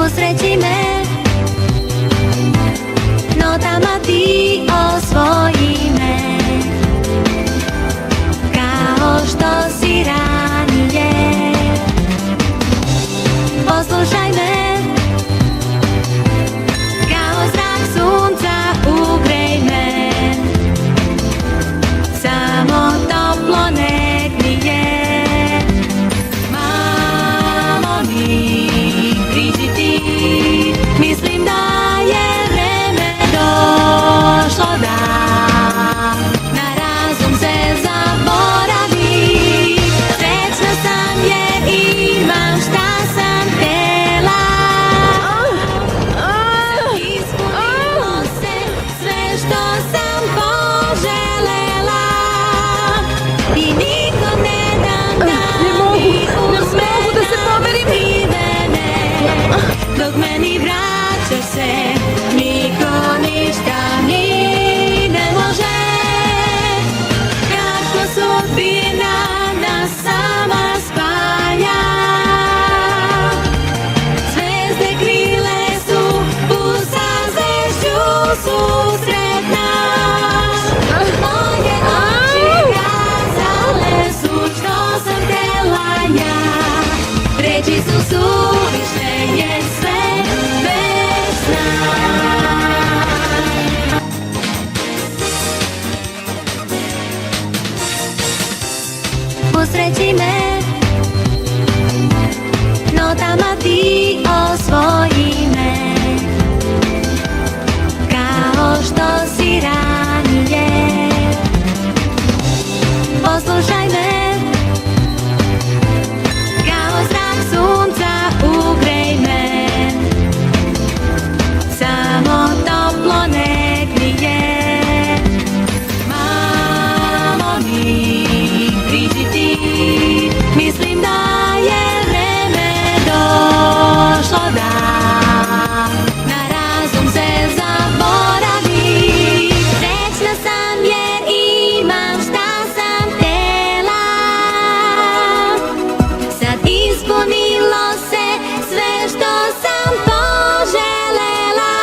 Usreći me, notama ti osvoji me, kao što si ranije. Poslušaj me, kao zrak sunca ugrej me, samo toplo nek mi je. Mamo mi, priđi ti, mislim da je vreme došlo da na razum se zaboravi. Srećna sam jer imam šta sam htjela. Sad ispunilo se sve što sam poželela i nikom ne dam da mi uzme nadeskrivene. Dok meni vraća se, niko ništa mi ne može. Kako sudbina nas sama spaja, zvezde krile su u sazešću susret naš. Moje oči kazale su što sam htjela ja, reći su suvišne jer sve bez sna. Usreći me, notama ti osvoji me, kao što si ranije. Poslušaj me, kao zrak sunca ugrej me, samo toplo nek mi je. Mamo mi, priđi ti, mislim da je vreme došlo da na razum se zaboravi. Srećna sam jer imam šta sam htjela. Sad ispunilo se sve što sam poželela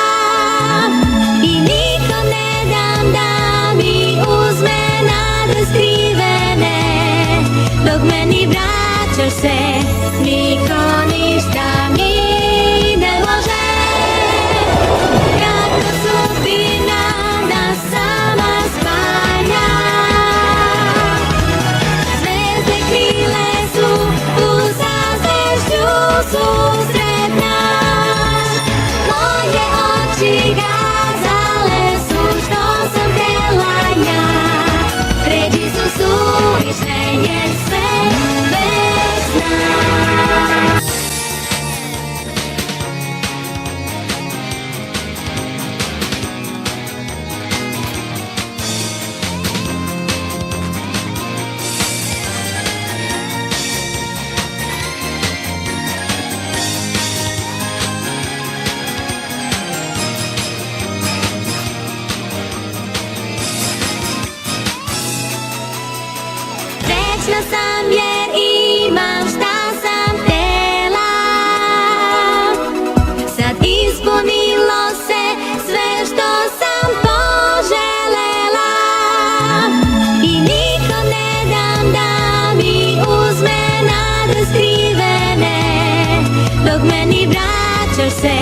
i nikom ne dam da mi uzme nade skrivene. Dok meni vraćaš se, niko ništa mi ne može. Kako sudbina nas sama spaja, zvezde krile su u sazešću susret naš. Moje oči kazale su što sam htjela ja, reći su suvišne jer sve bez sna. Srećna sam jer imam šta sam htjela. Sad ispunilo se sve što sam poželela i nikom ne dam da mi uzme nade skrivene. Dok meni vraćaš se,